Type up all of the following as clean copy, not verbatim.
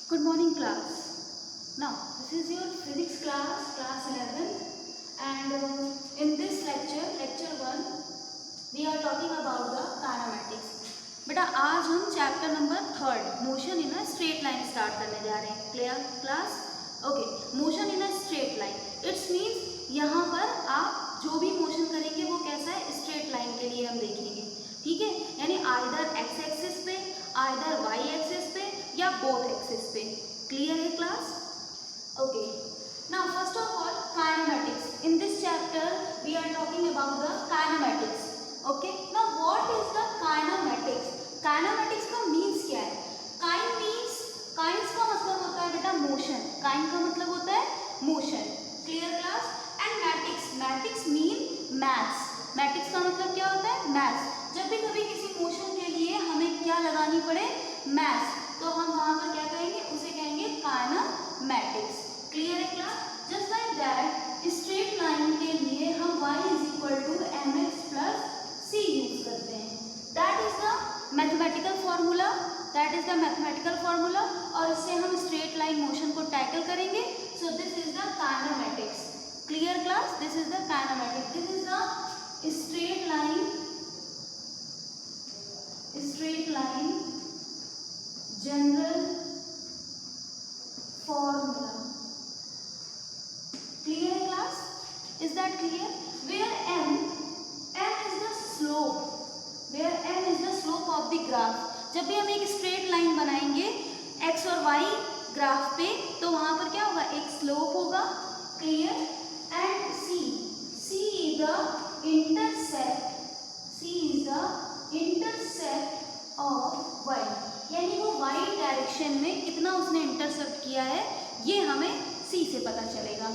Good morning class. Now this is your physics class, class 11, and in this lecture, lecture 1, we are talking about the kinematics. बेटा आज हम chapter number 3 motion in a straight line start करने जा रहे हैं. Clear class? Okay. Motion in a straight line, it's means यहाँ पर आप जो भी मोशन करेंगे वो कैसा है, स्ट्रेट लाइन के लिए हम देखेंगे. ठीक है, यानी आइदर एक्स एक्सिस पे, आइदर वाई एक्सिस पे या बोथ एक्सिस पे. क्लियर है class? Okay. Now first of all kinematics. In this chapter we are talking about the kinematics. Okay. Now what is the kinematics? Kinematics का means क्या है? Kine means, coins का मतलब होता है बेटा मोशन. काइन का मतलब होता है motion. Clear class? And matics, matics mean maths. Matics का मतलब क्या होता है? मैथ्स. जब भी कभी किसी मोशन के लिए हमें क्या लगानी पड़े, मैथ्स, तो हम वहाँ पर क्या कहेंगे, उसे कहेंगे काइनेमैटिक्स. क्लियर है class? Just like that straight line के लिए हम y is equal to mx plus c use करते हैं. That is the mathematical formula, that is the mathematical formula, और इससे हम स्ट्रेट लाइन मोशन को टैकल करेंगे. So this is the kinematics. Clear class? This is the kinematics. This is the straight line general formula. Clear है class? Is that clear? Where m is the slope, where m is the slope of the graph. जब भी हम एक straight line बनाएंगे x और y graph पे, तो वहां पर क्या होगा, एक स्लोप होगा. Clear? And c is the intercept, c is the intercept of y. यानी वो y डायरेक्शन में कितना उसने इंटरसेप्ट किया है, ये हमें c से पता चलेगा.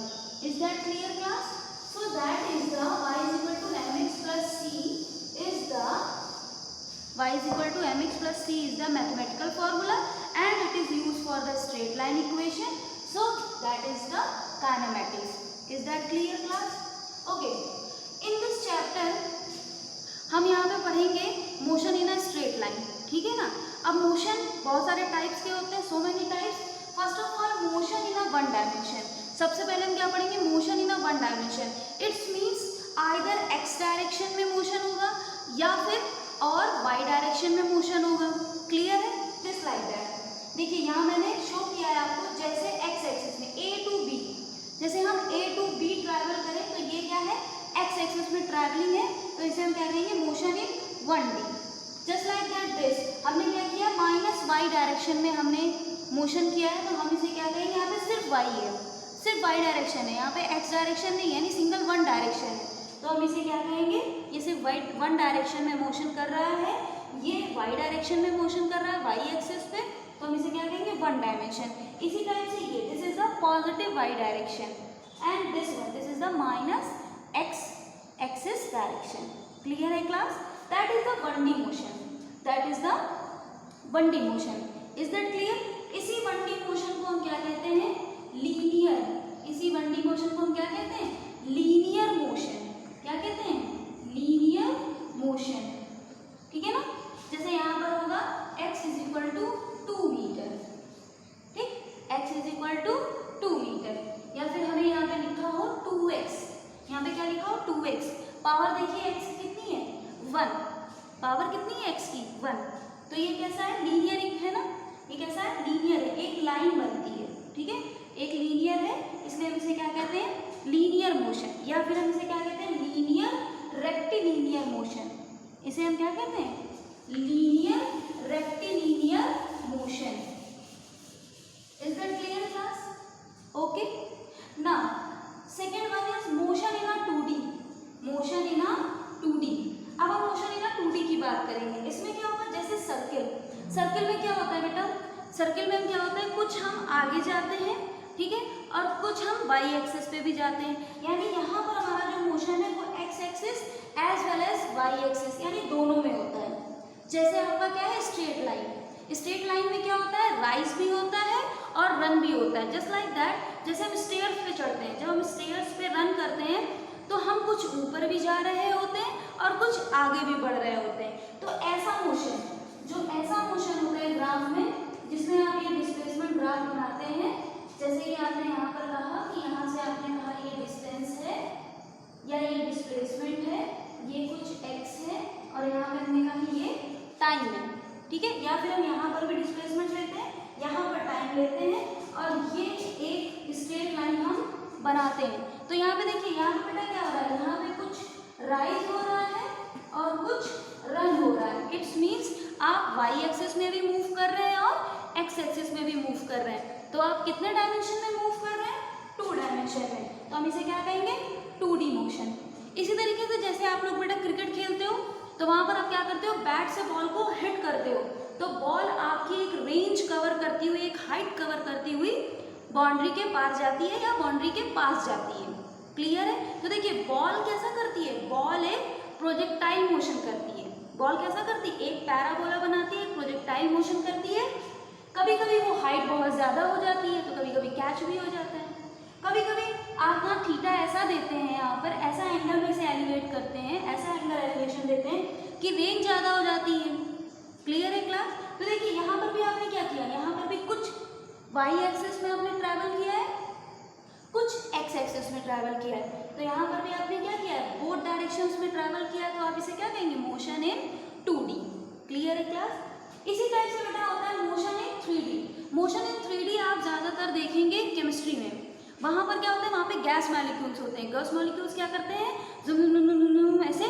Is that clear class? So that is the y is equal to mx plus c is the y is equal to mx plus c is the mathematical formula and it is used for the straight line equation. So that is the kinematics. Is that clear class? Okay. In this chapter हम यहाँ पे पढ़ेंगे motion in a straight line. ठीक है ना? अब motion बहुत सारे टाइप्स के होते हैं, so many types. First of all motion in a one dimension. सबसे पहले हम क्या पढ़ेंगे, motion in a one dimension. It's means either x direction में मोशन होगा या फिर और वाई डायरेक्शन में मोशन होगा. क्लियर है? Just like that. देखिए यहाँ मैंने शो किया है आपको, जैसे एक्स एक्सिस में ए टू बी, जैसे हम ए टू बी ट्रैवल करें तो ये क्या है, एक्स एक्सिस में ट्रैवलिंग है, तो इसे हम क्या कहेंगे, motion in 1D. Just like that this, हमने क्या किया, माइनस वाई डायरेक्शन में हमने मोशन किया है, तो हम इसे क्या कहेंगे, यहाँ पे सिर्फ वाई है, सिर्फ वाई डायरेक्शन है, यहाँ पे एक्स डायरेक्शन नहीं है, यानी सिंगल वन डायरेक्शन है, तो हम इसे क्या कहेंगे, ये सिर्फ वन डायरेक्शन में मोशन कर रहा है, ये वाई डायरेक्शन में मोशन कर रहा है वाई एक्सिस पे, तो हम इसे क्या कहेंगे, वन डायमेंशन. इसी टाइप से ये, this is the positive Y direction and this one, this is the minus X axis direction. Clear है class? That is the 1D motion. That is the 1D motion. Is that clear? इसी 1D motion को हम क्या कहते हैं, linear. इसी 1D motion को हम क्या कहते हैं, लीनियर मोशन. क्या कहते हैं, लीनियर मोशन. ठीक है ना? जैसे यहाँ पर होगा x is equal to 2 metre. ठीक, x is equal to 2 metre, या फिर हमें यहाँ पे लिखा हो 2x. यहाँ पे क्या लिखा हो, 2x. पावर देखिए x कितनी है, 1. पावर कितनी है x की, 1. तो ये कैसा है, लीनियर है ना, ये कैसा है, लीनियर है, एक लाइन बनती है. ठीक है, एक लीनियर है, इसलिए हम इसे क्या कहते हैं, लीनियर मोशन, या फिर हम इसे क्या कहते हैं, लीनियर रेक्टिलिनियर मोशन. इसे हम क्या कहते हैं, linear rectilinear motion. Is that clear class? Okay. Now second one is motion in a 2D. Motion in a 2D. अब हम मोशन इन 2D की बात करेंगे. इसमें क्या होगा, जैसे सर्किल. सर्किल में क्या होता है बेटा, सर्किल में क्या होता है, कुछ हम आगे जाते हैं, ठीक है, और कुछ हम वाई एक्सिस पे भी जाते हैं. यानी यहाँ पर हमारा जो मोशन है वो X axis as well as Y axis, यानी दोनों में होता है. जैसे आपका क्या है, स्ट्रेट लाइन. स्ट्रेट लाइन में क्या होता है, राइज भी होता है और रन भी होता है. जस्ट लाइक दैट, जैसे हम स्टेयर्स पे चढ़ते हैं, जब हम स्टेयर्स पे रन करते हैं तो हम कुछ ऊपर भी जा रहे होते हैं और कुछ आगे भी बढ़ रहे होते हैं. तो ऐसा मोशन, जो ऐसा मोशन होता है ग्राफ में, जिसमें आप ये डिस्प्लेसमेंट ग्राफ जैसे कि आपने यहाँ पर कहा कि यहाँ से आपने कहा ये डिस्टेंस है या ये डिस्प्लेसमेंट है, ये कुछ x है और यहाँ पे हमने कहा ये टाइम है, ठीक है। या फिर हम यहाँ पर भी डिस्प्लेसमेंट लेते हैं, यहाँ पर टाइम लेते हैं और ये एक स्ट्रेट लाइन हम बनाते हैं। तो यहाँ पे देखिए, यहाँ पे बेटा क्या हो रहा है, यहाँ पे कुछ राइज हो रहा है और कुछ रन हो रहा है। इट्स मीन्स आप y एक्सिस में भी मूव कर रहे हैं और x एक्सिस में भी मूव कर रहे हैं। तो आप कितने डायमेंशन में मूव कर रहे हैं, 2 डायमेंशन में। तो हम इसे क्या कहेंगे, 2D मोशन। इसी तरीके से जैसे आप लोग बेटा क्रिकेट खेलते हो तो वहाँ पर आप क्या करते हो, बैट से बॉल को हिट करते हो तो बॉल आपकी एक रेंज कवर करती हुई, एक हाइट कवर करती हुई बाउंड्री के पार जाती है या बाउंड्री के पास जाती है। क्लियर है। तो देखिए बॉल कैसा करती है, बॉल एक प्रोजेक्टाइल मोशन करती है। बॉल कैसा करती है, एक पैराबोला बनाती है, एक प्रोजेक्टाइल मोशन करती है। कभी कभी वो हाइट बहुत ज़्यादा हो जाती है तो कभी कभी कैच भी हो जाता है। कभी कभी आप ना थीटा ऐसा देते हैं, यहाँ पर ऐसा एंगल में से एलिवेट करते हैं, ऐसा एंगल एलिवेशन देते हैं कि रेंज ज़्यादा हो जाती है। क्लियर है क्लास। तो देखिए यहाँ पर भी आपने क्या किया, यहाँ पर भी कुछ y एक्सिस में आपने ट्रैवल किया है, कुछ x एक्सिस में ट्रैवल किया है। तो यहाँ पर भी आपने क्या किया है, बोथ डायरेक्शंस में ट्रैवल किया है। तो आप इसे क्या कहेंगे, मोशन इन 2D। क्लियर है क्लास। इसी टाइप से बेटा होता है motion in 3D। Motion in 3D आप ज़्यादातर देखेंगे केमिस्ट्री में। वहाँ पर क्या होता है, वहाँ पे गैस मॉलिक्यूल्स होते हैं। गैस मॉलिक्यूल्स क्या करते हैं, जुम ऐसे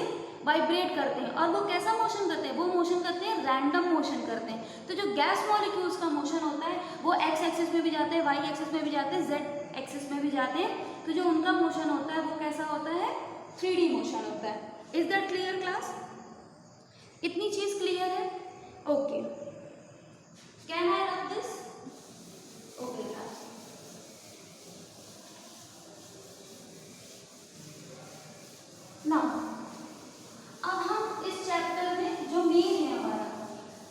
वाइब्रेट करते हैं। और वो कैसा मोशन करते हैं, वो मोशन करते हैं रैंडम मोशन करते हैं। तो जो गैस मॉलिक्यूल्स का मोशन होता है वो x एक्सिस में भी जाते हैं, y एक्सिस में भी जाते हैं, z एक्सिस में भी जाते हैं। तो जो उनका मोशन होता है वो कैसा होता है, 3D मोशन होता है। Is that clear class. इतनी चीज क्लियर है। Okay, can I rub this. Okay class. Now अब हम इस चैप्टर में जो मेन है हमारा,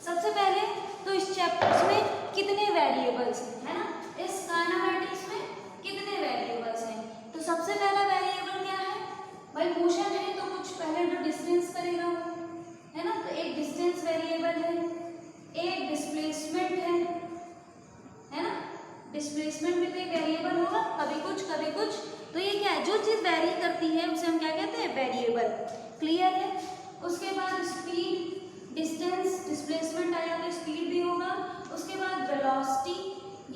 सबसे पहले तो इस चैप्टर्स में कितने वेरिएबल्स हैं, है ना। इस काइनेमैटिक्स में कितने वेरिएबल्स हैं। तो सबसे पहला वेरिएबल क्या है भाई, मोशन है तो कुछ पहले जो डिस्टेंस करेगा वो, है ना। तो एक डिस्टेंस वेरिएबल है, एक डिस्प्लेसमेंट है ना। डिस्प्लेसमेंट भी तो एक वेरिएबल होगा, कभी कुछ। तो ये क्या है, जो चीज़ वेरी करती है उसे हम क्या कहते हैं, वेरिएबल। क्लियर है। उसके बाद स्पीड, डिस्टेंस, डिस्प्लेसमेंट आया तो स्पीड भी होगा। उसके बाद वेलोसिटी,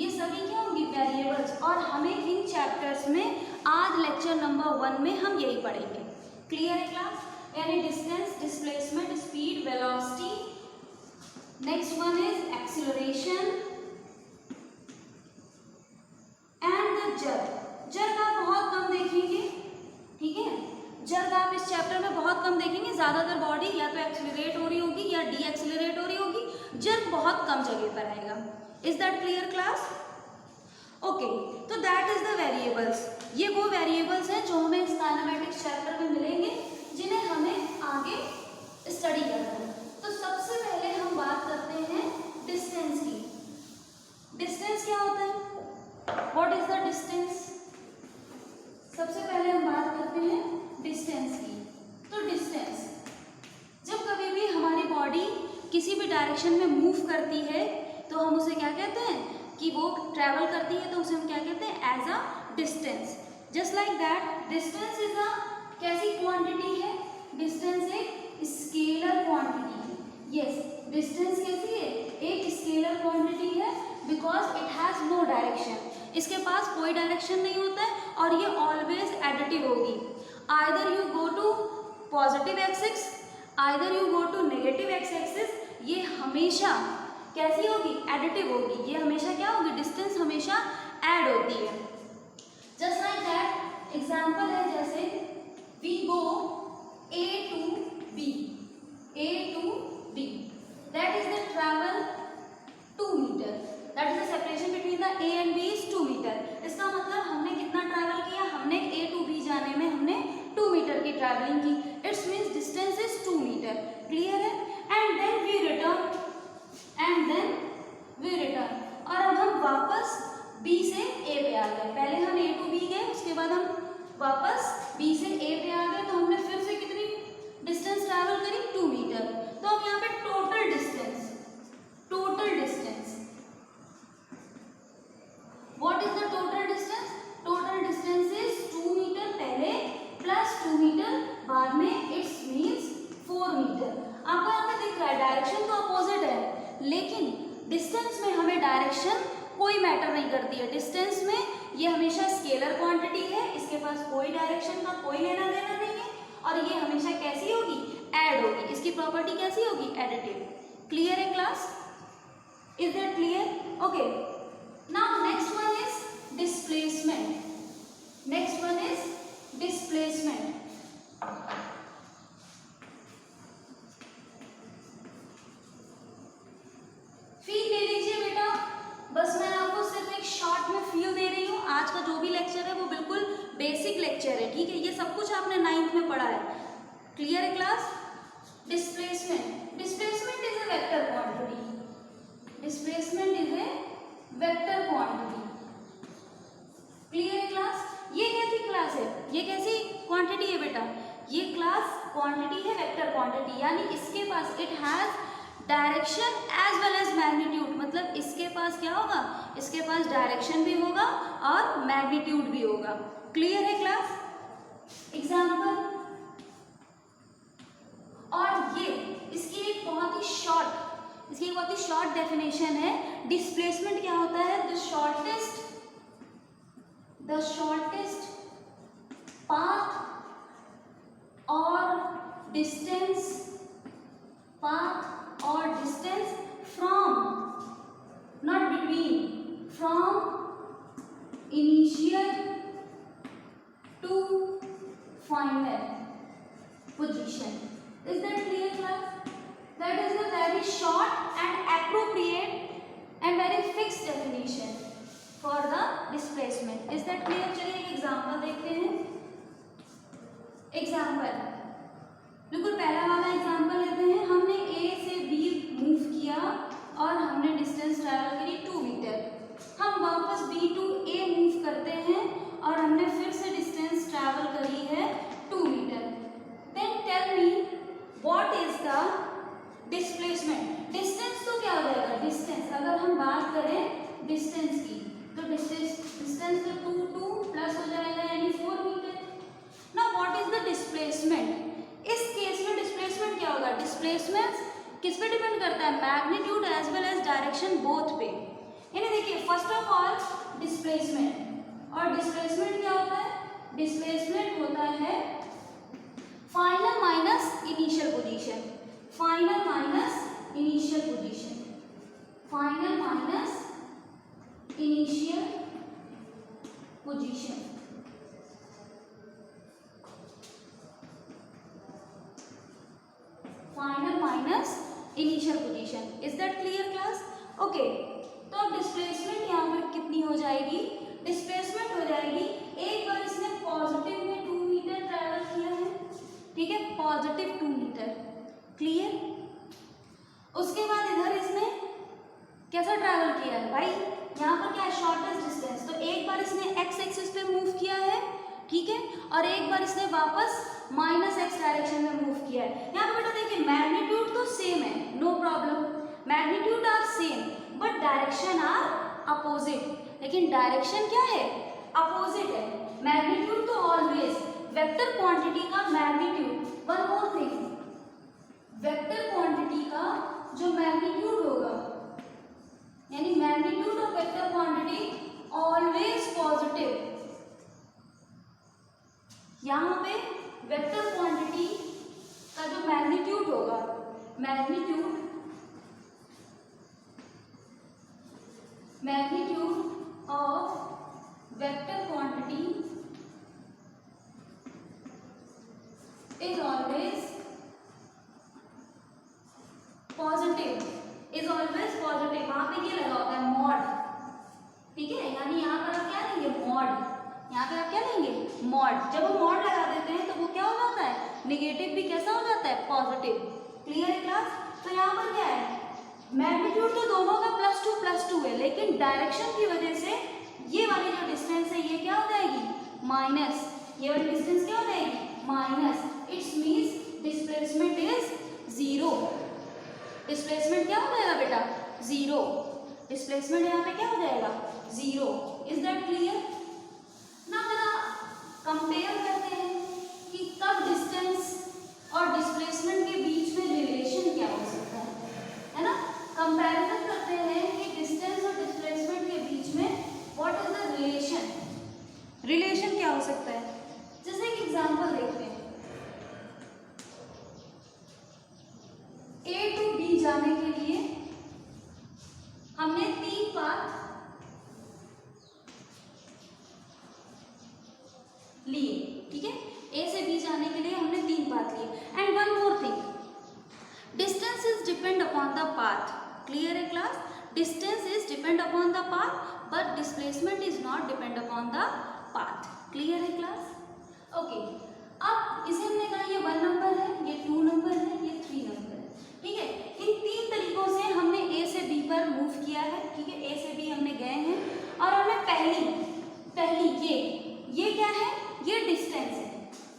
ये सभी क्या होंगी, वेरिएबल्स। और हमें इन चैप्टर्स में आज लेक्चर नंबर 1 में हम यही पढ़ेंगे। क्लियर है क्लास। यानी distance, displacement, speed, velocity. Next one is acceleration and the jerk. Jerk आप बहुत कम देखेंगे, ठीक है। जर्क आप इस चैप्टर में बहुत कम देखेंगे। ज़्यादातर बॉडी या तो एक्सीलरेट हो रही होगी या डी एक्सीलरेट हो रही होगी। जर्क बहुत कम जगह पर आएगा। Is that clear class. Okay, तो दैट इज द वेरिएबल्स। ये वो वेरिएबल्स हैं जो हमें इस काइनेमैटिक्स चैप्टर में मिलेंगे, जिन्हें हमें आगे स्टडी करना है। तो सबसे पहले हम बात करते हैं डिस्टेंस की। डिस्टेंस क्या होता है, व्हाट इज द डिस्टेंस। सबसे पहले हम बात करते हैं डिस्टेंस की। तो डिस्टेंस, जब कभी भी हमारी बॉडी किसी भी डायरेक्शन में मूव करती है तो हम उसे क्या कहते हैं कि वो ट्रैवल करती है, तो उसे हम क्या कहते हैं, as a distance. Just like that distance is a कैसी क्वांटिटी है, डिस्टेंस एक स्केलर क्वांटिटी है। यस, डिस्टेंस कैसी है, एक स्केलर क्वांटिटी है, because it has no direction. इसके पास कोई डायरेक्शन नहीं होता है और ये ऑलवेज एडिटिव होगी। Either you go to positive axis, either you go to negative X axis. ये हमेशा कैसी होगी, एडिटिव होगी। ये हमेशा क्या होगी, डिस्टेंस हमेशा ऐड होती है। जस्ट लाइक दैट एग्जाम्पल है, जैसे we go A to B, that is the travel 2 meter, that is the separation between the A and B is 2 meter। इसका मतलब हमने कितना ट्रैवल किया, हमने A to B जाने में हमने 2 मीटर की ट्रैवलिंग की। It's means distance is 2 metre. Clear है। एंड देन वी रिटर्न, और अब हम वापस B से A पे आ गए। पहले हम A to B गए, उसके बाद हम वापस B से A पे आ गए, तो हमने फिर से कितनी डिस्टेंस ट्रैवल करी, 2 मीटर। तो अब यहाँ पे total distance, what is the total लेकिन डिस्टेंस में हमें डायरेक्शन कोई मैटर नहीं करती है। डिस्टेंस में ये हमेशा स्केलर क्वांटिटी है, इसके पास कोई डायरेक्शन का कोई लेना देना नहीं है, और ये हमेशा कैसी होगी, ऐड होगी। इसकी प्रॉपर्टी कैसी होगी, एडिटिव। क्लियर है class? Is that clear? Okay, now next one is displacement. Next one is displacement. Feel ले लीजिए बेटा, बस मैं आपको सिर्फ एक शॉर्ट में फील दे रही हूँ। आज का जो भी लेक्चर है वो बिल्कुल बेसिक लेक्चर है, ठीक है? ये सब कुछ आपने 9th में पढ़ा है। क्लियर है class? Displacement, displacement is a vector quantity. Displacement is a vector quantity. Clear है क्लास? ये कैसी क्लास है, ये कैसी क्वांटिटी है बेटा? ये क्लास क्वांटिटी है, वेक्टर क्वांटिटी, यानी इसके पास it has direction as well as magnitude. मतलब इसके पास क्या होगा, इसके पास डायरेक्शन भी होगा और मैग्नीट्यूड भी होगा। क्लियर है क्लास? एग्जाम्पल, और ये इसकी एक बहुत ही शॉर्ट डेफिनेशन है। डिस्प्लेसमेंट क्या होता है? द शॉर्टेस्ट पाथ और distance from, not between, from initial to final position. Is that clear class? That is a very short and appropriate and very fixed definition for the displacement. Is that clear? चलिए एक example देखते हैं। Example, बिल्कुल पहला वाला example लेते हैं। हमने ए से बी मूव किया और हमने डिस्टेंस ट्रैवल करी 2 मीटर। हम वापस बी टू ए मूव करते हैं और हमने फिर से डिस्टेंस ट्रैवल करी है 2 metre. Then tell me what is the displacement. Distance तो क्या हो जाएगा, डिस्टेंस अगर हम बात करें डिस्टेंस की, तो डिस्टेंस तो 2 प्लस हो जाएगा यानी 4 metre. Now what is the displacement? इस केस में डिस्प्लेसमेंट क्या होगा? डिस्प्लेसमेंट किस पे डिपेंड करता है? Magnitude as well as direction both पे। यानी देखिए, फर्स्ट ऑफ ऑल डिस्प्लेसमेंट, और डिस्प्लेसमेंट क्या होता है? डिस्प्लेसमेंट होता है final minus initial position. Final minus initial position, final minus initial position. Final minus initial position. Is that clear class? Okay, तो अब डिस्प्लेसमेंट यहाँ पर कितनी हो जाएगी? डिस्प्लेसमेंट हो जाएगी, एक बार इसने पॉजिटिव में 2 मीटर ट्रैवल किया है, ठीक है, पॉजिटिव 2 मीटर। क्लियर? उसके बाद इधर इसने कैसा ट्रैवल किया है भाई? यहाँ पर क्या है? Shortest distance. तो एक बार इसने एक्स एक्सिस पे मूव किया है, ठीक है, और एक बार इसने वापस माइनस एक्स डायरेक्शन में मूव किया है। यहाँ पे बेटा देखिए, मैग्नीट्यूड तो सेम है, no problem, magnitude are same, but direction are opposite. लेकिन डायरेक्शन क्या है? अपोजिट है। मैग्नीट्यूड तो ऑलवेज, वेक्टर क्वांटिटी का magnitude, one more thing, vector quantity का जो मैग्नीट्यूड होगा, यानी magnitude of vector quantity always positive. यहाँ पे वेक्टर क्वांटिटी का जो मैग्नीट्यूड होगा, magnitude of vector quantity is always positive, is always positive. वहां पे ये लगा होता है मॉड, ठीक है, यानी यहाँ पर आप क्या लेंगे? मॉड। यहाँ पे आप क्या लेंगे? मॉड। जब हम मॉड लगा देते हैं तो वो क्या हो जाता है? नेगेटिव भी कैसा हो जाता है? पॉजिटिव। क्लियर है क्लास? तो यहाँ पर क्या है? मैग्नीट्यूड तो दोनों का +2 है, लेकिन डायरेक्शन की वजह से ये वाली जो डिस्टेंस है ये क्या हो जाएगी? माइनस। ये वाली डिस्टेंस क्या हो जाएगी? Minus. It's means displacement is 0। Displacement क्या हो जाएगा बेटा? 0। डिस्प्लेसमेंट यहाँ पे क्या हो जाएगा? 0। Is that clear? ना जरा कंपेयर करते हैं कि कब डिस्टेंस और डिस्प्लेसमेंट के बीच में रिलेशन क्या हो सकता है ना? कंपेयर रिलेशन क्या हो सकता है, जैसे एक एग्जांपल देखते हैं। ए टू बी जाने के लिए हमने 3 पाथ लिए, ठीक है। ए से बी जाने के लिए हमने 3 पाथ लिए। And one more thing, distance is depend upon the path. Clear है class? Distance is depend upon the path but displacement is not depend upon the path. Clear है क्लास? ओके, अब इसे हमने कहा ये 1 नंबर है, ये 2 नंबर है, ये 3 नंबर है, ठीक है। इन 3 तरीकों से हमने ए से बी पर मूव किया है, ठीक है। ए से बी हमने गए हैं और हमने पहली ये क्या है, ये डिस्टेंस है।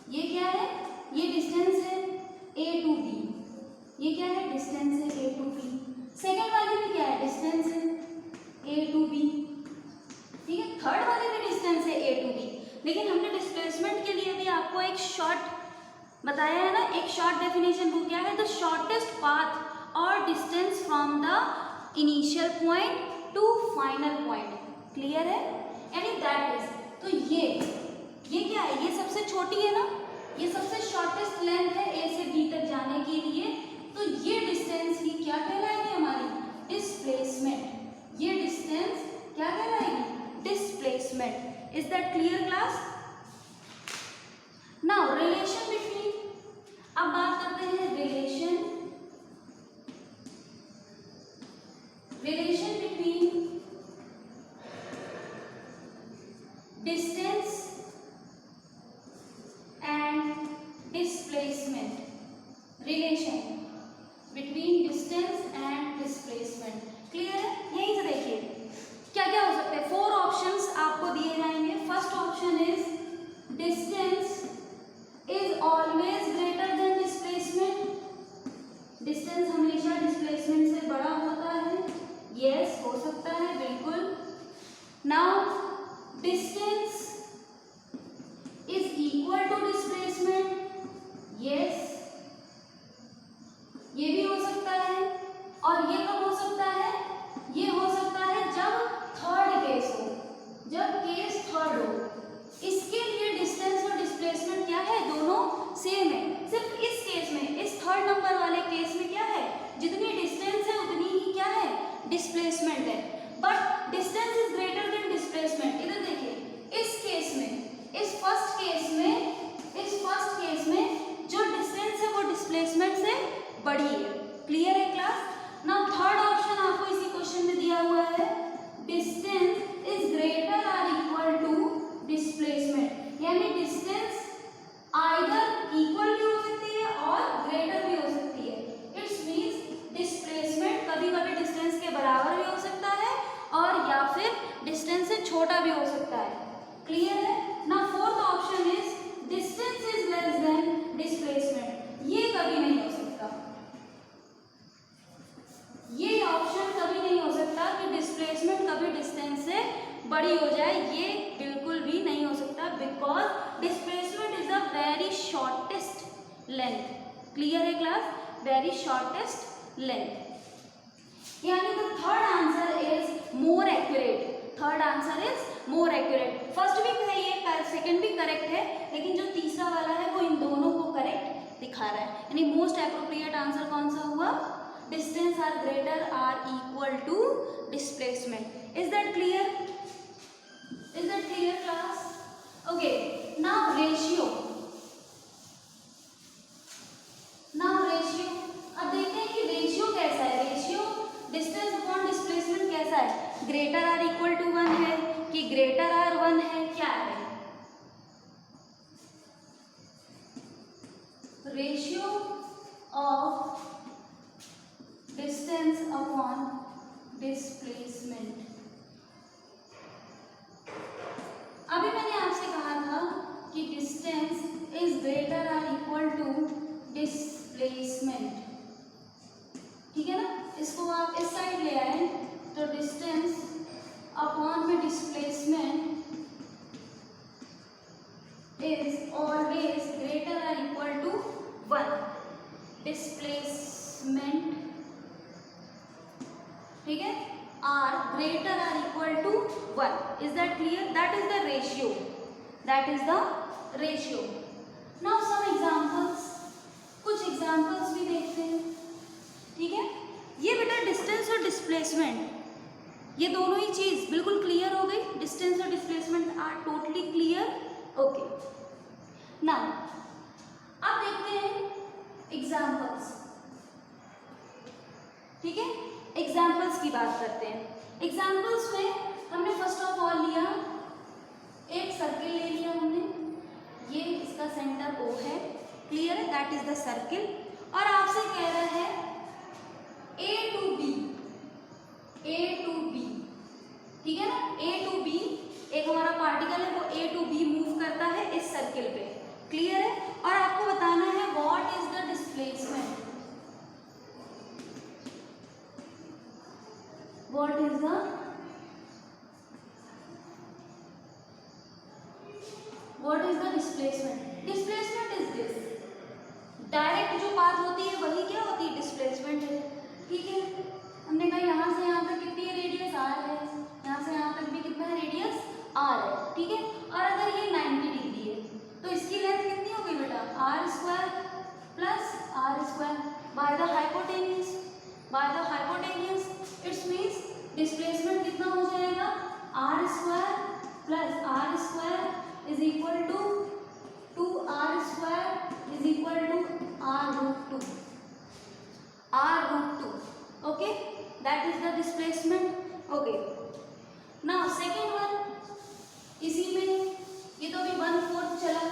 ये क्या है, ये डिस्टेंस है ए टू बी। ये क्या है, डिस्टेंस है ए टू बी। सेकेंड वाले में क्या है, डिस्टेंस है ए टू बी, ठीक है। थर्ड वाले में डिस्टेंस है ए टू बी। लेकिन हमने डिस्प्लेसमेंट के लिए भी आपको एक शॉर्ट बताया है ना, एक शॉर्ट डेफिनेशन वो क्या है, द शॉर्टेस्ट पाथ और distance from the initial point two final point. Clear है? यानी दैट इज, तो ये क्या है, ये सबसे छोटी है ना, ये सबसे शॉर्टेस्ट लेंथ है ए से बी तक जाने के लिए, तो ये डिस्टेंस ही क्या कहलाएगी हमारी, डिस्प्लेसमेंट। ये डिस्टेंस क्या कहलाएगी, displacement. Is that clear class? Now relation between, अब बात करते हैं relation between distance and displacement. Relation between distance and displacement. Clear है? यहीं से देखिए क्या क्या हो सकते हैं। 4 ऑप्शंस आपको दिए जाएंगे। First option is distance is always greater than displacement. Distance हमेशा डिस्प्लेसमेंट से बड़ा होता है। यस, हो सकता है, बिल्कुल। Now distance is equal to displacement. Yes, ये भी हो सकता है। और ये कब हो सकता है, ये हो सकता है जब थर्ड केस हो, जब केस थर्ड हो। इसके लिए डिस्टेंस और डिस्प्लेसमेंट क्या है, दोनों सेम है। सिर्फ इस केस में, इस थर्ड नंबर वाले केस में क्या है, जितनी डिस्टेंस है उतनी ही क्या है, डिस्प्लेसमेंट है। But distance is greater than displacement. इधर देखिए, इस केस में, इस फर्स्ट केस में जो डिस्टेंस है वो डिस्प्लेसमेंट से बड़ी है। क्लियर है क्लास? नाउ थर्ड ऑप्शन आपको इसी क्वेश्चन में दिया हुआ है, distance is greater or equal to displacement. यानी डिस्टेंस आइदर इक्वल भी हो सकती है और ग्रेटर भी हो सकती है। इट्स मींस डिस्प्लेसमेंट कभी कभी डिस्टेंस के बराबर भी हो सकता है और या फिर डिस्टेंस से छोटा भी हो सकता है। क्लियर है? Now fourth option is distance is less than displacement. ये कभी नहीं हो सकता, ये ऑप्शन कभी नहीं हो सकता कि डिस्प्लेसमेंट कभी डिस्टेंस से बड़ी हो जाए। ये बिल्कुल भी नहीं हो सकता, because displacement is a very shortest length. Clear है क्लास? Very shortest length. यानी the third answer is more accurate. Third answer is more accurate. First भी सही है, सेकंड भी करेक्ट है, लेकिन जो तीसरा वाला है वो इन दोनों को करेक्ट दिखा रहा है। यानी मोस्ट एप्रोप्रिएट आंसर कौन सा हुआ, distance or greater or equal to displacement. Is that clear? Is that clear class? Okay, now ratio. अब देखते हैं कि रेशियो कैसा है। रेशियो डिस्टेंस अपॉन डिस्प्लेसमेंट कैसा है, ग्रेटर आर इक्वल टू 1 है कि ग्रेटर आर 1 है, क्या है ratio of distance upon displacement. अभी मैंने आपसे कहा था कि distance is greater or equal to displacement, ठीक है ना। इसको आप इस साइड ले आए तो डिस्टेंस अपॉन में displacement is always greater or equal to 1। Displacement, ठीक है, or greater or equal to 1। Is that clear? That is the ratio. That is the ratio. Now some examples, कुछ एग्जांपल्स भी देखते हैं, ठीक है। ये बेटा डिस्टेंस और डिस्प्लेसमेंट, ये दोनों ही चीज बिल्कुल क्लियर हो गई। डिस्टेंस और displacement are totally clear, okay. Now अब देखते हैं एग्जांपल्स, ठीक है। एग्जांपल्स की बात करते हैं। एग्जांपल्स में हमने फर्स्ट ऑफ ऑल लिया, एक सर्किल ले लिया हमने, ये इसका सेंटर O है, क्लियर है, दैट इज द सर्किल। और आपसे कह रहा है A to B, ठीक है ना, A to B, एक हमारा पार्टिकल है वो A to B मूव करता है इस सर्किल पे, क्लियर है। और आपको बताना है what is the displacement, what is the displacement. Displacement is this, direct जो बात होती है वही क्या होती है, डिस्प्लेसमेंट है, ठीक है। हमने कहा यहाँ से यहाँ तक कितनी रेडियस R है, यहाँ से यहाँ तक भी कितना रेडियस R है, ठीक है। और अगर ये 90 डिग्री है तो इसकी लेंथ कितनी हो गई बेटा, R square plus R square by the hypotenuse, it's means displacement कितना हो जाएगा, R square plus R square is equal to 2R square is equal to R√2, okay, that is the displacement, okay. Now second one, इसी में ये तो अभी 1/4 चला,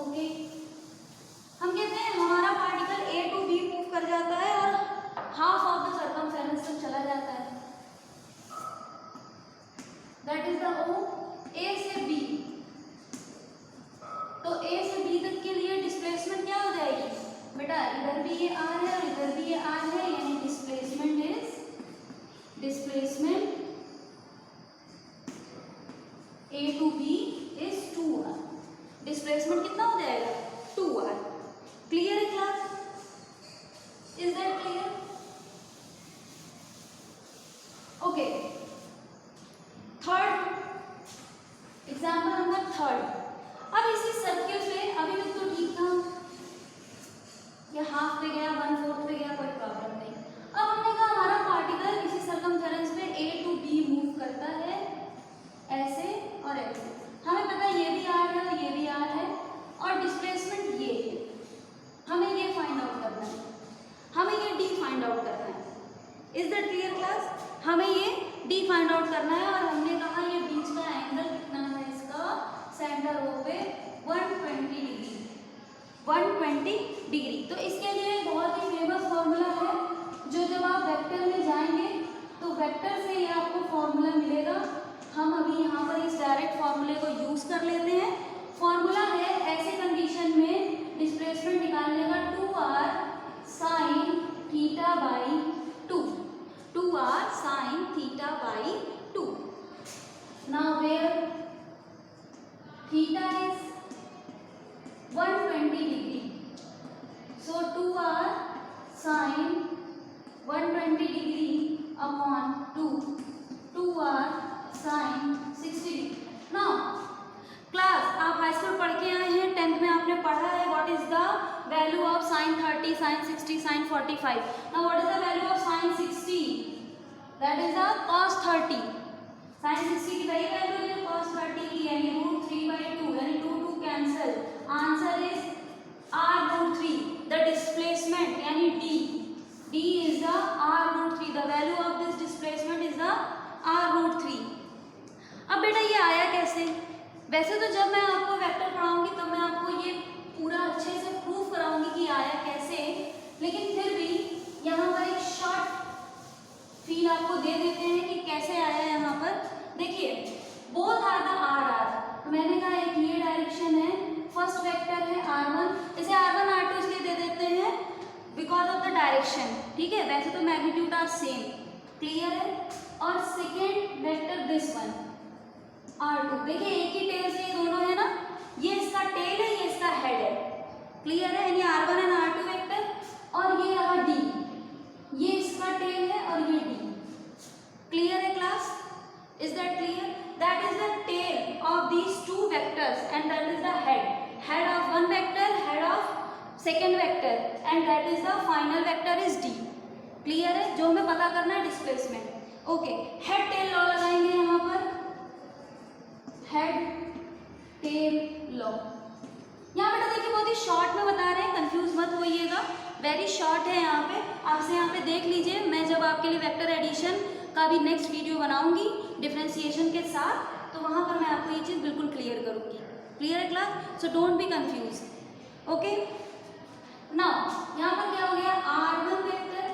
okay. हम कहते हैं हमारा particle A to B move कर जाता है और हाफ ऑफ द सर्कमफेरेंस तक चला जाता है, that is the O। A से B, तो A से B तक के लिए डिस्प्लेसमेंट क्या हो जाएगी बेटा, इधर भी ये R है और इधर भी ये R है, यानी displacement A to B is 2R। Displacement कितना हो जाएगा, 2R, क्लियर है class, is that clear, okay. Third example number third. अब इसी सर्किल पे अभी तक तो ठीक था, ये हाफ पे गया, 1/4 पे गया, कोई प्रॉब्लम नहीं। अब हमने कहा हमारा पार्टिकल इसी सर्कमफेरेंस पे A to B मूव करता है ऐसे और ऐसे, हमें पता है ये भी R है और ये भी R है और डिस्प्लेसमेंट ये है, हमें ये फाइंड आउट करना है, हमें ये D फाइंड आउट करना है, इज दैट क्लियर क्लास, हमें ये D फाइंड आउट करना है। और हमने कहा ये बीच का एंगल कितना है इसका, सेंटर O पे 120 डिग्री। तो इसके लिए बहुत ही फेमस फॉर्मूला है, जो जब आप वेक्टर में जाएंगे तो वेक्टर से ये आपको फॉर्मूला मिलेगा। हम अभी यहाँ पर इस डायरेक्ट फॉर्मूले को यूज कर लेते हैं। फॉर्मूला है ऐसे कंडीशन में डिस्प्लेसमेंट निकालने का 2R sin theta by 2, 2R sin theta by 2। Now where theta is 120 degree, so 2R sin 120 degree upon 2R sin 60 degree. Now class आप हाई स्कूल पढ़ के आए हैं, 10th में आपने पढ़ा है what is the value of sin 30, sin 60, sin 45। Now what is the value of sin 60, that is the cos 30। sin 60 की वही वैल्यू है cos 30 की, यानी √3/2, यानी 2 cancel, answer is R√3। The displacement यानी D is the R√3, the value of this displacement is the R√3। अब बेटा ये आया कैसे, वैसे तो जब मैं आपको वेक्टर पढ़ाऊंगी तब मैं आपको ये पूरा अच्छे से प्रूफ कराऊंगी कि आया कैसे, लेकिन फिर भी यहाँ पर एक शॉर्ट फील आपको दे देते हैं कि कैसे आया यहाँ पर। देखिए बोथ आर द R, मैंने कहा एक ये डायरेक्शन है, फर्स्ट वेक्टर है R1, इसे R1 R2 इसलिए दे देते हैं बिकॉज ऑफ द डायरेक्शन, ठीक है, वैसे तो मैग्नीट्यूड आर सेम, क्लियर है। और second vector this one R2, देखिए एक ही टेल से ये दोनों है ना, ये इसका टेल है, ये इसका हेड है, क्लियर है, यानी R1 एंड R2 वेक्टर। और ये रहा D, ये इसका टेल है और ये D, क्लियर है class, is that clear, that is the tail of these two vectors and vector and that is the final vector is D. Clear है? जो हमें पता करना है displacement. Okay, head tail law लगाएंगे यहाँ पर, हेड टेल लॉ। यहाँ बेटा देखिए बहुत ही शॉर्ट में बता रहे हैं, कंफ्यूज मत होइएगा, वेरी शॉर्ट है। यहाँ पे आपसे यहाँ पे देख लीजिए, मैं जब आपके लिए वेक्टर एडिशन का भी नेक्स्ट वीडियो बनाऊंगी डिफरेंशिएशन के साथ, तो वहाँ पर मैं आपको ये चीज़ बिल्कुल क्लियर करूँगी। क्लियर है class? So don't be confuse. Okay, now यहाँ पर क्या हो गया, r1 vector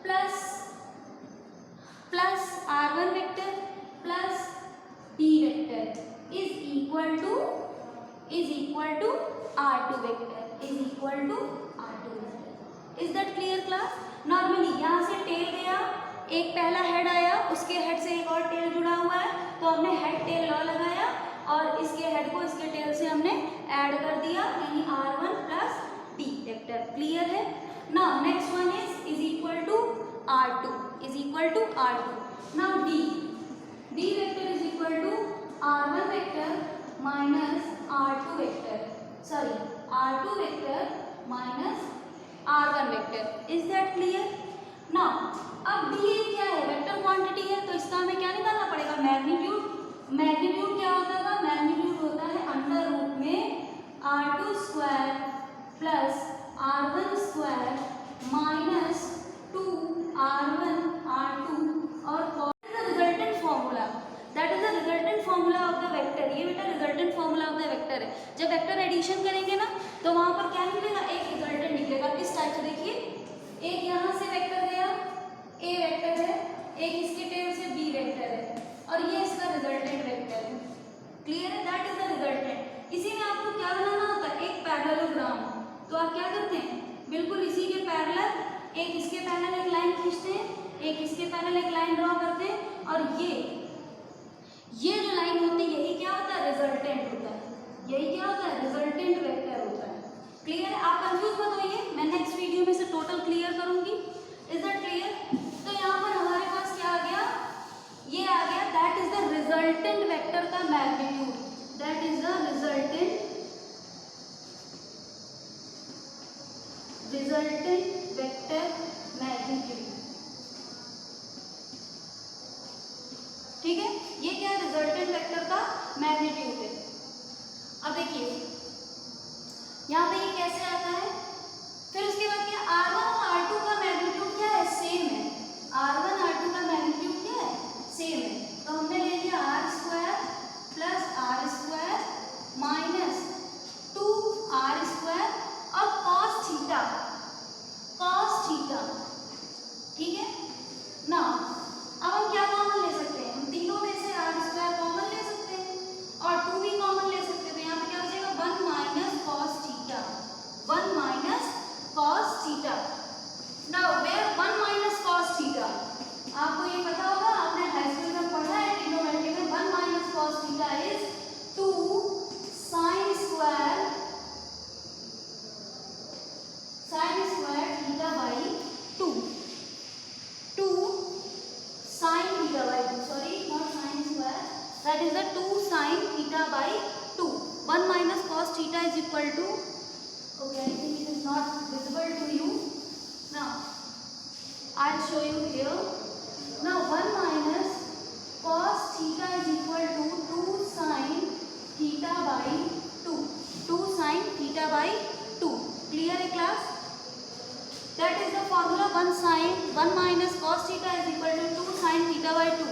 plus r1 vector plus d vector is equal to r2 vector is equal to r2 vector. Is that clear class? Normally यहाँ से tell गया, एक पहला हेड आया, उसके हेड से एक और टेल जुड़ा हुआ है, तो हमने हेड टेल लॉ लगाया और इसके हेड को इसके टेल से हमने ऐड कर दिया, यानी r1 plus d vector. Clear है? Now next one is equal to r2 is equal to r2। Now d vector is equal to r1 vector minus r2 vector, sorry r2 vector minus r1 vector. Is that clear? Now अब d क्या है, vector quantity है, तो इसका हमें क्या निकालना पड़ेगा, मैग्नीट्यूड। मैग्नीट्यूड क्या होता था, मैग्नीट्यूड होता है अंडर रूट में r2 square plus r1 square minus 2r1 r2 और resultant formula, that is the resultant formula of the vector. ये बेटा resultant formula of the vector है। जब वेक्टर एडिशन करेंगे ना, तो वहां पर क्या निकलेगा, एक रिजल्टेंट निकलेगा। इस टाइप से देखिए, एक यहाँ से वेक्टर गया, ए वेक्टर है, एक इसके टेल से बी वेक्टर है, और ये इसका रिजल्टेंट वेक्टर है। क्लियर है? That is the resultant. इसी में आपको क्या बनाना होता है, एक पैरेललोग्राम। तो आप क्या करते हैं, बिल्कुल इसी के पैरेलल, एक इसके पैरेलल एक लाइन खींचते हैं, एक इसके पैरेलल एक लाइन ड्रॉ करते हैं, और ये जो लाइन होती है, यही क्या होता है, रिजल्टेंट होता है। यही क्या होता है, रिजल्टेंट वेक्टर होता है। क्लियर है? आप कंफ्यूज मत होइए, मैं नेक्स्ट वीडियो में से टोटल क्लियर करूंगी। Is that clear? तो यहाँ पर हमारे पास क्या आ गया, ये आ गया, that is the resultant vector का magnitude, that is the resultant vector magnitude. ठीक है, ये क्या है, रिजल्टेंट वेक्टर का मैग्नीट्यूड है। अब देखिए यहाँ पे ये कैसे आता है, फिर उसके बाद क्या, r1 और r2 का मैग्नीट्यूड क्या है, सेम है। r1 r2 का मैग्नीट्यूड क्या है, सेम है। तो हमने ले लिया r square plus r square minus 2r square और cos थीटा, ठीक है ना। अब हम क्या कॉमन ले सकते हैं, हम तीनों में से r स्क्वायर कॉमन ले सकते हैं और 2 भी कॉमन ले सकते हैं। तो यहाँ पे क्या बचेगा, 1 minus cos theta, 1 minus cos theta. Now where 1 minus cos theta, आपको ये पता होगा, आपने हाई स्कूल में पढ़ा है ट्रिग्नोमेट्री में, 1 minus cos theta is 2 sin square theta by 2, 2 sin theta by 2, sorry not sin square, that is the 2 sin theta by 2। 1 minus cos theta is equal to, okay, I think it is not visible to you. Now I'll show you here. Now 1 minus cos theta is equal to 2 sin theta by 2, 2 sin theta by 2. Clear है class? That is the formula, 1 minus cos theta is equal to 2 sin theta by 2.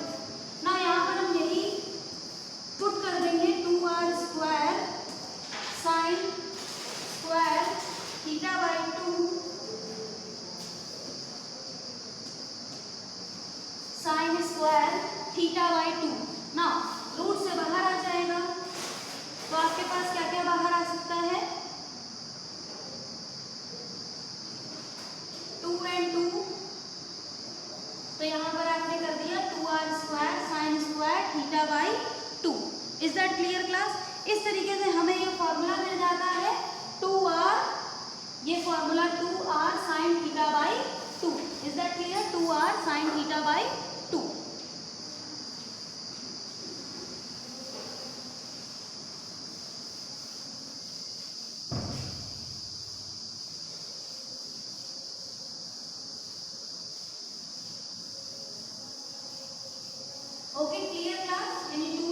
Now यहाँ पर हम यही put कर देंगे, 2r square sine square theta by 2 sine square theta by 2। ना root से बाहर आ जाएगा, तो आपके पास क्या क्या बाहर आ सकता है, 2 and 2, तो यहाँ पर आपने कर दिया 2r square sine square theta by 2। Is that clear class? इस तरीके से हमें ये फॉर्मूला मिल जाता है 2r, ये formula 2r sine theta by 2। Is that clear? 2r sine theta by 2।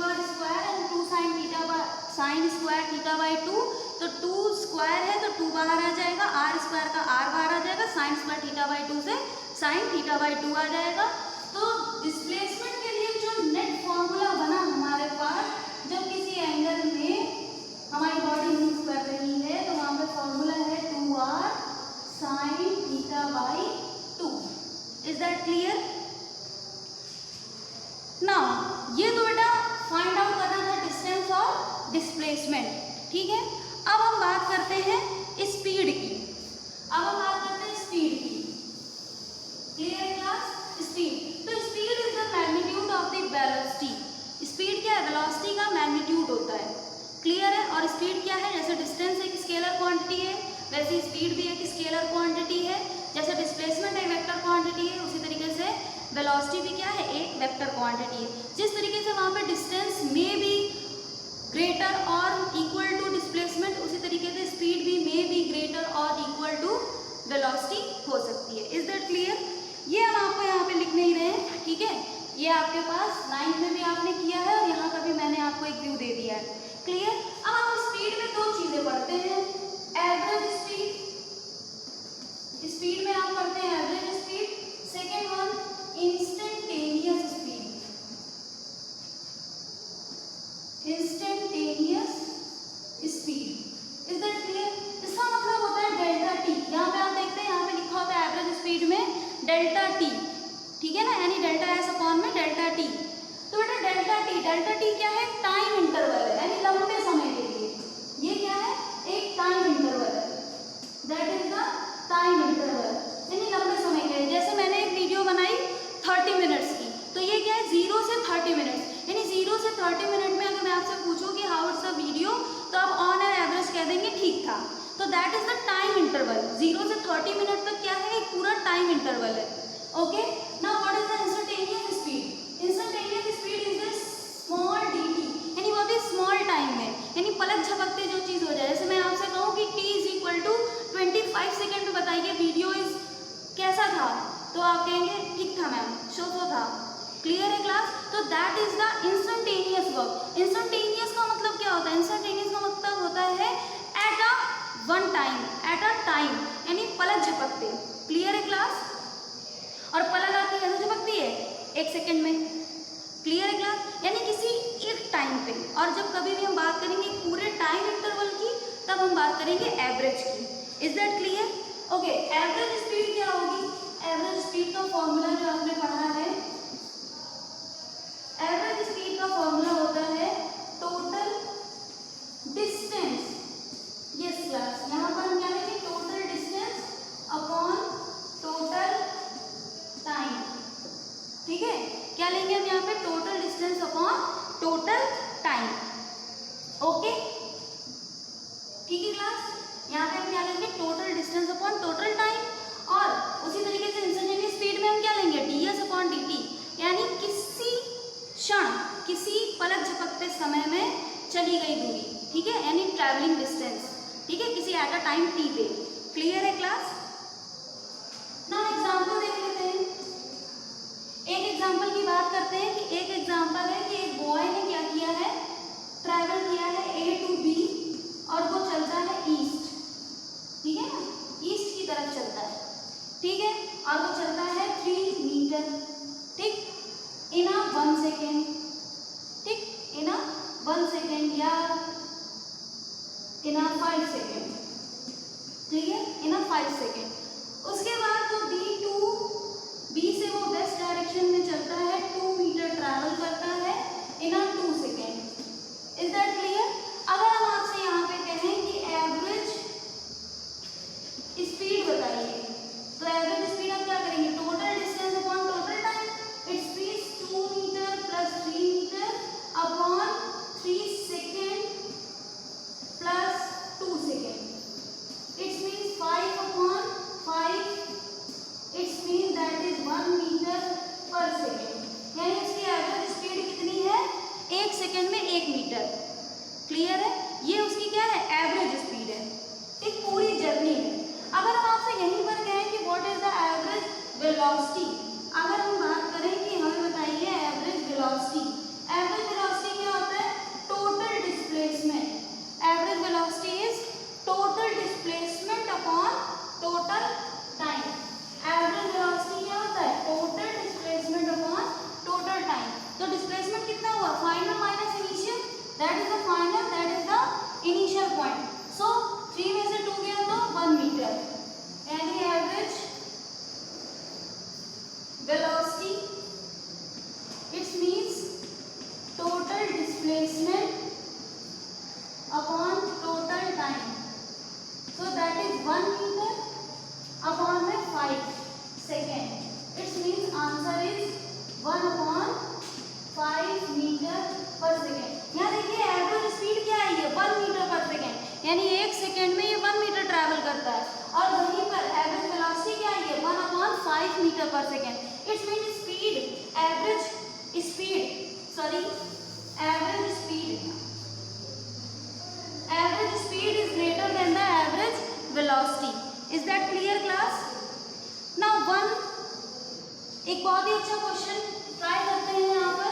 का square and 2 sine square theta by 2, तो 2 स्क्वायर है तो 2 बाहर आ जाएगा, आर स्क्वायर का आर बाहर आ जाएगा, साइन स्क्वायर थीटा बाई 2 से साइन थीटा बाई 2 आ जाएगा। तो डिस्प्लेसमेंट के लिए जो नेट फॉर्मूला बना हमारे पास, जब किसी एंगल में हमारी बॉडी मूव कर रही है तो वहाँ पे फॉर्मूला है 2r sine theta by 2। Is that clear? Now ये तो बेटा फाइंड आउट करना था डिस्टेंस और डिस्प्लेसमेंट, ठीक है। अब हम बात करते हैं स्पीड की। अब हम बात करते हैं स्पीड की। क्लियर है क्लास? स्पीड, तो speed is the magnitude of the velocity. Speed क्या है? वेलोसिटी का मैग्नीट्यूड होता है। क्लियर है? और स्पीड क्या है? जैसे डिस्टेंस एक स्केलर क्वांटिटी है, वैसे स्पीड भी एक स्केलर क्वांटिटी है। जैसे डिस्प्लेसमेंट एक वेक्टर क्वांटिटी है, उसी तरीके से वेलोसिटी भी क्या है? एक वेक्टर क्वांटिटी है। जिस तरीके से वहाँ पे डिस्टेंस में भी ग्रेटर और इक्वल टू डिस्प्लेसमेंट, उसी तरीके से स्पीड भी में भी ग्रेटर और इक्वल टू वेलोसिटी हो सकती है। Is that clear? ये हम आपको यहाँ पे लिख नहीं रहे हैं, ठीक है। ये आपके पास 9th में भी आपने किया है और यहाँ का भी मैंने आपको एक व्यू दे दिया है। क्लियर? अब हम स्पीड में दो चीजें पढ़ते हैं, एवरेज स्पीड, स्पीड में आप पढ़ते हैं average speed, second one instantaneous speed, instantaneous speed. Is that clear? इसका मतलब होता है डेल्टा टी। यहाँ पे आप देखते हैं, यहाँ पे लिखा होता है एवरेज स्पीड में डेल्टा टी, ठीक है ना, यानी डेल्टा एस अपॉन में डेल्टा टी। तो बेटा डेल्टा टी क्या है? टाइम इंटरवल है, यानी लंबे समय के लिए। ये क्या है? एक टाइम इंटरवल है, that is the time interval, यानी लंबे समय के लिए। जैसे मैंने एक वीडियो बनाई 30 मिनट्स की, तो ये क्या है? 0 से 30 मिनट्स, यानी 0 से 30 मिनट में अगर मैं आपसे पूछूं कि हाउ इट्स अ वीडियो, तो आप ऑन एन एवरेज कह देंगे ठीक था। तो that is the time interval. 0 से 30 मिनट तक क्या है? एक पूरा टाइम इंटरवल है। Okay, now what is the instantaneous speed? Instantaneous speed is the small dt, यानी बहुत ही स्मॉल टाइम में, यानी पलक झपकते जो चीज हो जाए। जैसे मैं आपसे कहूँ कि t is equal to 25 second में बताइए वीडियो इज कैसा था, तो आप कहेंगे ठीक था मैम, शो था। क्लियर है क्लास? तो that is the instantaneous work. Instantaneous का मतलब क्या होता है? इंस्टेंटेनियस का मतलब होता है at a one time, at a time, यानी पलक झपकते। क्लियर है क्लास? और पलक आपकी कैसे झपकती है? 1 सेकेंड में। क्लियर है क्लास? यानी किसी एक टाइम पे। और जब कभी भी हम बात करेंगे पूरे टाइम इंटरवल की, तब हम बात करेंगे एवरेज की। Is that clear? Okay, average speed क्या होगी? एवरेज स्पीड का फॉर्मूला जो आपने पढ़ा है, एवरेज स्पीड का फॉर्मूला होता है टोटल डिस्टेंस। यस क्लास, यहाँ पर हम क्या लेंगे? Total distance upon total time, ठीक है। क्या लेंगे हम यहाँ पे? Total distance upon total time. Okay, ठीक है क्लास? यहाँ पे हम क्या लेंगे? Total distance upon total time. और उसी तरीके से इंस्टेंटेनियस स्पीड में हम क्या लेंगे? ds अपॉन dt, यानी किसी क्षण, किसी पलक झपकते समय में चली गई दूरी, ठीक है, यानी ट्रैवलिंग डिस्टेंस, ठीक है, किसी एट अ टाइम t पे। क्लियर है क्लास? ना एग्जाम्पल देख लेते हैं। एक एग्जाम्पल की बात करते हैं कि एक एग्जाम्पल है कि एक बॉय ने क्या किया है? ट्रैवल किया है A to B और वो चलता है ईस्ट, ठीक है ना, ईस्ट की तरफ चलता है, ठीक है, और वो चलता है 3 मीटर, ठीक, इन अ 1 सेकेंड, ठीक, इन अ 1 सेकेंड या इन अ 5 सेकेंड, क्लियर, इन अ 5 सेकेंड। उसके बाद वो B से वो वेस्ट डायरेक्शन में चलता है, 2 मीटर ट्रैवल करता है इन अ 2 सेकेंड। Is that clear? अगर हम आपसे यहाँ पे कहें कि एवरेज स्पीड बताइए, तो एवरेज स्पीड हम क्या करेंगे? Total distance upon total time. It's means 2 metre plus 3 metre upon 3 second plus 2 second. It's means 5 upon 5, it's means that is 1 metre पर सेकेंड। यानी इसकी एवरेज स्पीड कितनी है? दैट इज 1 मीटर अपॉन में 5 second. It's means answer is 1 upon 5 metre पर second. यहाँ देखिए average speed क्या है, ये 1 मीटर पर सेकेंड, यानी 1 सेकेंड में ये 1 मीटर ट्रैवल करता है. और वहीं पर एवरेज वेलोसिटी क्या है, 1 अपॉन 5 मीटर पर second. It's mean speed, average speed, sorry average speed is greater than the average velocity. Is that clear class? Now एक बहुत ही अच्छा क्वेश्चन ट्राई करते हैं यहाँ पर,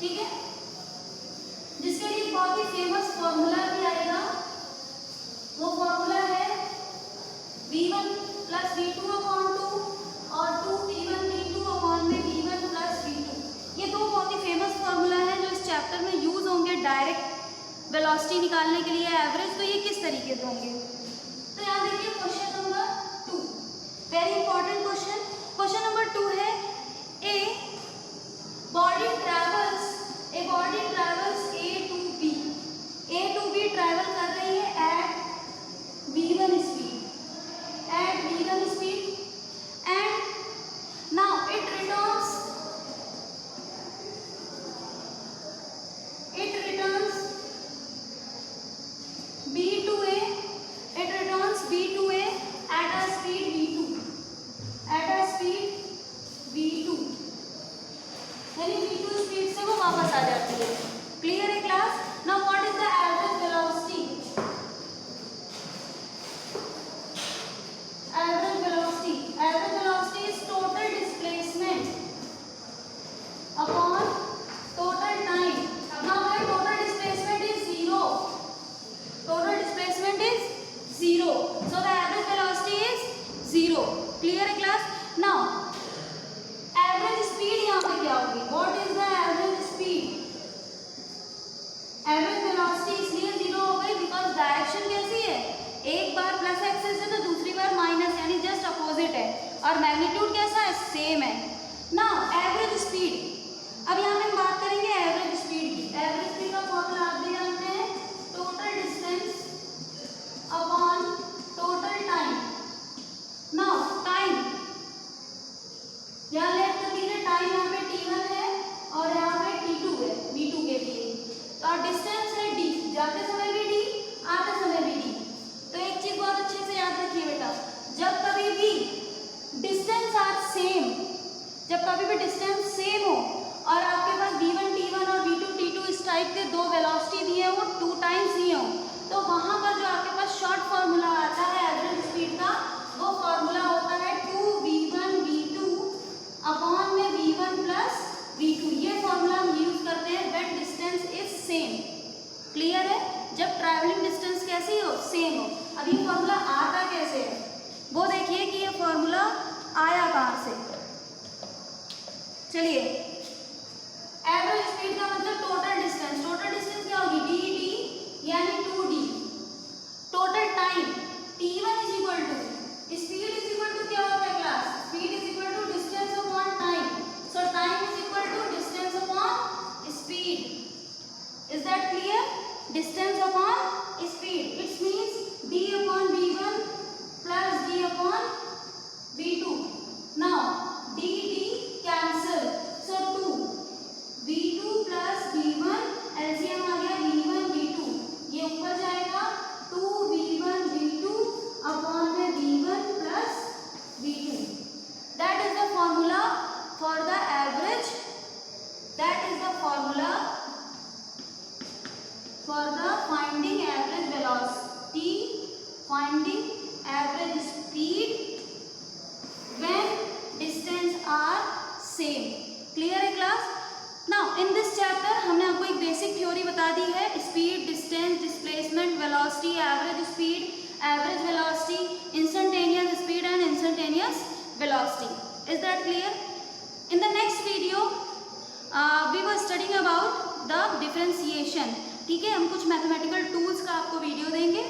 ठीक है, जिसके लिए बहुत ही फेमस फॉर्मूला भी आएगा. वो फॉर्मूला है v1 प्लस v2 अपॉन 2 और 2v1 v2 अपॉन में v1 प्लस v2. ये दो बहुत ही फेमस फॉर्मूला है जो इस चैप्टर में यूज होंगे डायरेक्ट वेलोसिटी निकालने के लिए एवरेज. तो ये किस तरीके से होंगे, तो यहाँ देखिए question number 2, very important question. Question number 2 है a body travels A to B travel कर रही है at v1 speed and now it returns B to A at a speed v2, यानी v2 स्पीड से वो वापस आ जाती है. क्लियर है class? Now what is the average velocity? Average velocity is total displacement upon total time. Now the total displacement is 0. So the average velocity is 0. Clear है class? Now average speed यहाँ पे क्या होगी? What is the average speed? Average velocity इसलिए 0 हो गई because direction कैसी है, एक बार प्लस एक्सिस है तो दूसरी बार माइनस, यानी जस्ट अपोजिट है. और मैग्नीट्यूड कैसा है, सेम है. नाउ एवरेज स्पीड, अब यहाँ पे हम बात करेंगे एवरेज स्पीड की. एवरेज स्पीड का फॉर्मूला आप भी जानते हैं, total distance upon total time. Now time यहाँ लेफ्ट कर दीजिए, टाइम यहाँ पे t1 है और यहाँ पे t2 है v2 के लिए. और डिस्टेंस है d, जाते समय भी d, आते समय भी d. तो एक चीज बहुत अच्छे से याद रखिए बेटा, जब कभी भी डिस्टेंस सेम हो और आपके पास v1 t1 और v2 t2 इस टाइप के दो वेलोसिटी दिए हो, 2 टाइम्स दिए हो, तो वहां पर जो आपके पास शॉर्ट फॉर्मूला आता है एवरेज स्पीड का, वो फॉर्मूला होता है 2v1 v2 अपॉन में v1 प्लस v2. ये फॉर्मूला हम यूज करते हैं when distance is same. Clear है? जब ट्रैवलिंग डिस्टेंस कैसी हो, सेम हो. अब ये फॉर्मूला आता कैसे है, वो देखिए कि ये फॉर्मूला आया कहाँ से. चलिए, एवरेज स्पीड का मतलब टोटल डिस्टेंस क्या होगी, dd यानी 2d. Total time t1 is equal to, speed is equal to क्या होता है class, speed is equal to distance upon time. So time is equal to distance upon speed. Is that clear? Distance upon speed, it's means d upon v1 plus d upon v2. Now d cancel, so 2 v2 plus v1, LCM आ गया v1 v2, ये ऊपर जाएगा 2v1 v2 upon में v1 plus v2. That is the formula for the average, that is the formula for the finding average velocity, finding average speed when distance are same. Clear है class? Now in this chapter हमने आपको एक basic theory बता दी है, speed, distance, displacement, velocity, average speed, average velocity, instantaneous speed and instantaneous velocity. Is that clear? In the next video we were studying about the differentiation. ठीक है, हम कुछ मैथमेटिकल टूल्स का आपको वीडियो देंगे.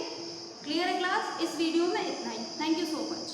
क्लियर है क्लास? इस video में इतना ही. Thank you so much.